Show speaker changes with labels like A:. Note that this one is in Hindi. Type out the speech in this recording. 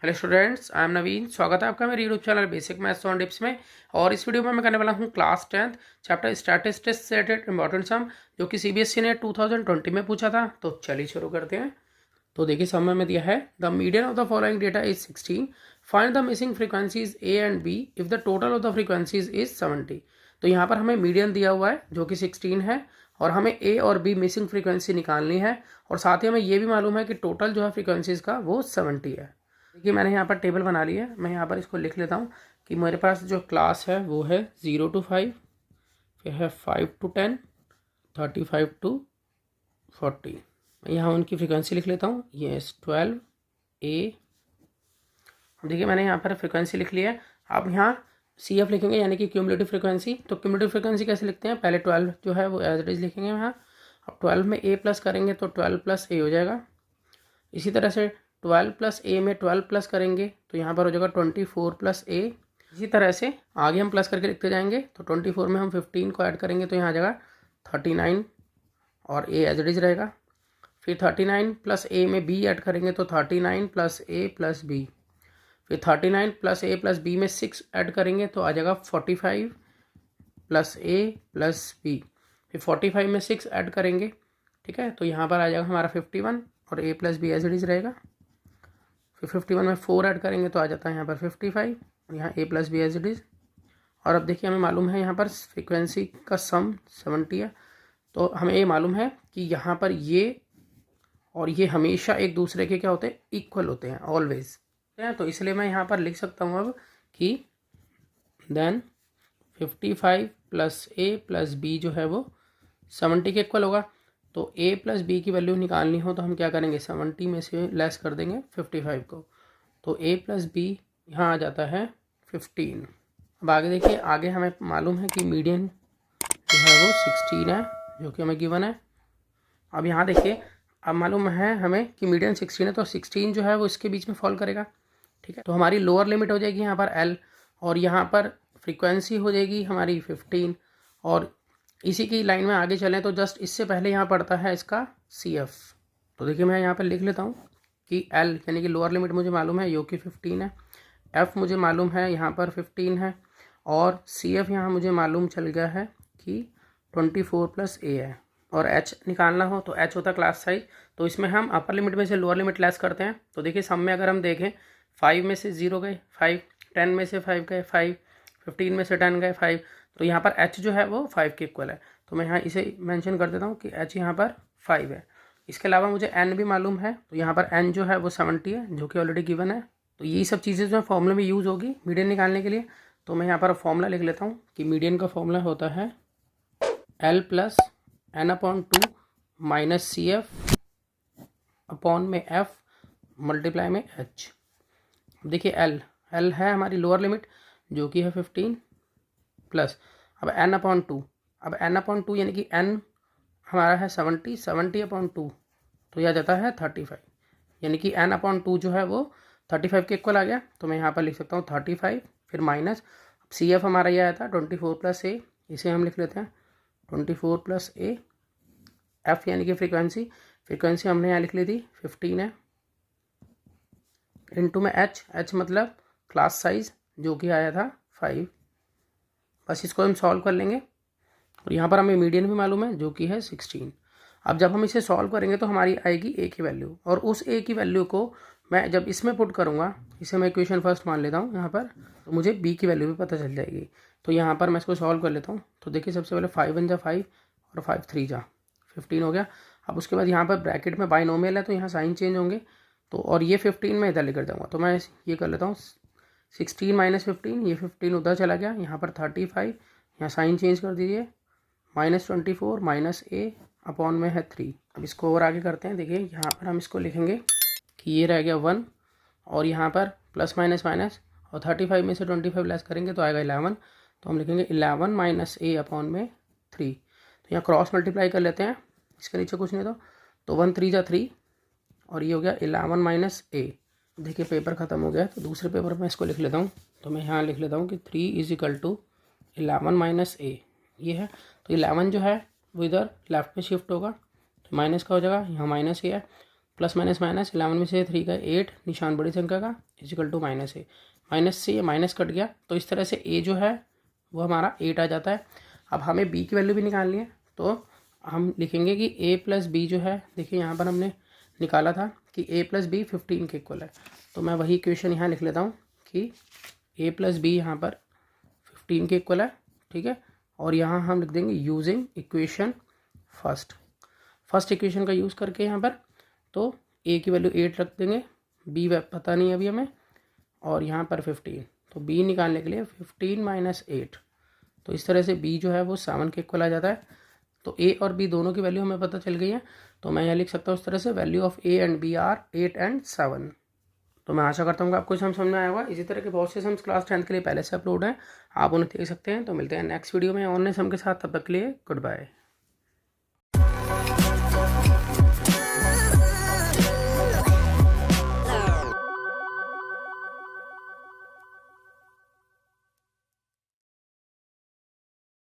A: हेलो स्टूडेंट्स, आई एम नवीन। स्वागत है आपका मेरे YouTube channel basic maths on tips में। और इस वीडियो में मैं करने वाला हूं क्लास 10th चैप्टर स्टैटिस्टिक्स से रिलेटेड इंपॉर्टेंट सम, जो कि सीबीएसई ने 2020 में पूछा था। तो चलिए शुरू करते हैं। तो देखिए सम में दिया है the median of the following data is 16, find the missing frequencies A and B if the total of the frequencies is 70। तो यहाँ पर हमें मीडियन दिया हुआ है जो कि 16 है, और हमें ए और बी मिसिंग फ्रीक्वेंसी निकालनी है, और साथ ही हमें ये भी मालूम है कि टोटल जो है फ्रीक्वेंसीज का वो 70 है। देखिए मैंने यहाँ पर टेबल बना ली है, मैं यहाँ पर इसको लिख लेता हूँ कि मेरे पास जो क्लास है वो है 0 to 5, फिर है 5 to 10, 35 to 40। मैं यहाँ उनकी फ्रिक्वेंसी लिख लेता हूँ। ये 12 ए। देखिए मैंने यहाँ पर फ्रिक्वेंसी लिख लिया है। आप यहाँ सी एफ लिखेंगे यानी कि क्यूमुलेटिव फ्रिक्वेंसी। तो क्यूमुलेटिव फ्रिक्वेंसी कैसे लिखते हैं, पहले 12 जो है वो एज इट इज लिखेंगे यहाँ। अब 12 में ए प्लस करेंगे तो 12 प्लस ए हो जाएगा। इसी तरह से 12 प्लस ए में 12 प्लस करेंगे तो यहाँ पर हो जाएगा 24 प्लस ए। इसी तरह से आगे हम प्लस करके लिखते जाएंगे। तो 24 में हम 15 को ऐड करेंगे तो यहाँ आ जाएगा 39, और ए एज इट इज रहेगा। फिर 39 प्लस ए में बी ऐड करेंगे तो 39 प्लस ए प्लस बी। फिर 39 प्लस ए प्लस बी में 6 ऐड करेंगे तो आ जाएगा 45 प्लस ए प्लस बी। फिर 45 में 6 ऐड करेंगे, ठीक है, तो यहाँ पर आ जाएगा हमारा 51, और A plus B as it is रहेगा। फिर 51 में 4 ऐड करेंगे तो आ जाता है यहाँ पर 55, और यहाँ A plus B as it is. और अब देखिए हमें मालूम है यहाँ पर फ्रीक्वेंसी का सम 70 है। तो हमें ये मालूम है कि यहाँ पर ये और ये हमेशा एक दूसरे के क्या होते हैं, इक्वल होते हैं, ऑलवेज। तो इसलिए मैं यहाँ पर लिख सकता हूँ अब कि देन 55 प्लस ए प्लस बी जो है वो 70 के इक्वल होगा। तो a प्लस बी की वैल्यू निकालनी हो तो हम क्या करेंगे, 70 में से लेस कर देंगे 55 को। तो a प्लस बी यहाँ आ जाता है 15। अब आगे देखिए, आगे हमें मालूम है कि मीडियन जो है वो 16 है, जो कि हमें गिवन है। अब यहाँ देखिए, अब मालूम है हमें कि मीडियन 16 है, तो 16 जो है वो इसके बीच में फॉल करेगा, ठीक है। तो हमारी लोअर लिमिट हो जाएगी यहाँ पर L, और यहाँ पर फ्रीक्वेंसी हो जाएगी हमारी 15। और इसी की लाइन में आगे चलें तो जस्ट इससे पहले यहाँ पड़ता है इसका सी एफ। तो देखिए मैं यहाँ पर लिख लेता हूँ कि एल यानी कि लोअर लिमिट मुझे मालूम है, जो कि 15 है। एफ मुझे मालूम है यहाँ पर 15 है, और सी एफ यहाँ मुझे मालूम चल गया है कि 24 प्लस ए है। और एच निकालना हो तो एच होता है क्लास साइज। तो इसमें हम अपर लिमिट में से लोअर लिमिट लेस करते हैं। तो देखिए सम में अगर हम देखें, 5 में से 0 गए 5, 10 में से 5 गए 5, 15 में से 10 गए 5। तो यहाँ पर h जो है वो 5 के इक्वल है। तो मैं यहाँ इसे मेंशन कर देता हूँ कि h यहाँ पर 5 है। इसके अलावा मुझे n भी मालूम है, तो यहाँ पर n जो है वो 70 है, जो कि ऑलरेडी गिवन है। तो यही सब चीज़ें जो है फॉर्मूले में यूज़ होगी मीडियन निकालने के लिए। तो मैं यहाँ पर फॉर्मूला लिख लेता हूँ कि मीडियन का फॉर्मूला होता है L plus n/2 minus C F upon में f मल्टीप्लाई में h। देखिए L है हमारी लोअर लिमिट, जो कि है 15 प्लस अब n/2। अब n/2 यानी कि n हमारा है 70/2, तो यह जाता है 35, यानी कि n/2 जो है वो 35 के इक्वल आ गया। तो मैं यहाँ पर लिख सकता हूँ 35, फिर माइनस सी एफ हमारा यह आया था 24 प्लस ए, इसे हम लिख लेते हैं 24 प्लस ए। एफ यानी कि फ्रीक्वेंसी हमने यहाँ लिख ली थी 15 है, इनटू में एच मतलब क्लास साइज, जो कि आया था 5। बस इसको हम सॉल्व कर लेंगे, और यहाँ पर हमें मीडियन भी मालूम है, जो कि है 16। अब जब हम इसे सॉल्व करेंगे तो हमारी आएगी ए की वैल्यू, और उस ए की वैल्यू को मैं जब इसमें पुट करूँगा, इसे मैं इक्वेशन फर्स्ट मान लेता हूँ यहाँ पर, तो मुझे बी की वैल्यू भी पता चल जाएगी। तो यहाँ पर मैं इसको सॉल्व कर लेता हूँ। तो देखिए सबसे पहले 5 1 जा 5, और 5 3 जा 15 हो गया। अब उसके बाद यहाँ पर ब्रैकेट में बाइनोमियल है, तो यहाँ साइन चेंज होंगे। तो और ये 15 में इधर लेकर जाऊँगा, तो मैं ये कर लेता हूँ 16 माइनस 15, ये 15 उधर चला गया, यहाँ पर 35, यहाँ साइन चेंज कर दीजिए, -24 माइनस ए अपॉन में है 3। अब इसको और आगे करते हैं। देखिए यहाँ पर हम इसको लिखेंगे कि ये रह गया 1, और यहाँ पर प्लस माइनस माइनस, और 35 में से 25 लेस करेंगे तो आएगा 11। तो हम लिखेंगे 11 माइनस ए अपॉन में 3। तो यहाँ क्रॉस मल्टीप्लाई कर लेते हैं, इसके नीचे कुछ नहीं तो 1 3 जा 3, और ये हो गया 11 माइनस ए। देखिए पेपर ख़त्म हो गया, तो दूसरे पेपर में इसको लिख लेता हूँ। तो मैं यहाँ लिख लेता हूँ कि 3 = 11 माइनस ए, ये है। तो 11 जो है वो इधर लेफ्ट में शिफ्ट होगा, तो माइनस का हो जाएगा, यहाँ माइनस ए है। प्लस माइनस माइनस, 11 में से 3 का 8, निशान बड़ी संख्या का is equal to minus A, minus से ये माइनस कट गया, तो इस तरह से ए जो है वो हमारा 8 आ जाता है। अब हमें बी की वैल्यू भी निकालनी है, तो हम लिखेंगे कि ए प्लस बी जो है, देखिए यहाँ पर हमने निकाला था कि ए प्लस बी 15 के इक्वल है, तो मैं वही इक्वेशन यहाँ लिख लेता हूँ कि ए प्लस बी यहाँ पर 15 के इक्वल है, ठीक है। और यहाँ हम लिख देंगे यूजिंग इक्वेशन फर्स्ट इक्वेशन का यूज़ करके यहाँ पर, तो ए की वैल्यू 8 रख देंगे, बी पता नहीं अभी हमें, और यहाँ पर 15, तो बी निकालने के लिए 15 माइनस 8, तो इस तरह से बी जो है वो 7 के इक्वल आ जाता है। तो ए और बी दोनों की वैल्यू हमें पता चल गई है, तो मैं यहाँ लिख सकता हूँ इस तरह से, value of A and B are 8 and 7। तो मैं आशा करता हूँ कि आपको समझ में आया होगा। इसी तरह के बहुत से सम्स क्लास 10th के लिए पहले से अपलोड हैं, आप उन्हें देख सकते हैं। तो मिलते हैं नेक्स्ट वीडियो में और नए सम के साथ, तब तक के लिए गुड बाय।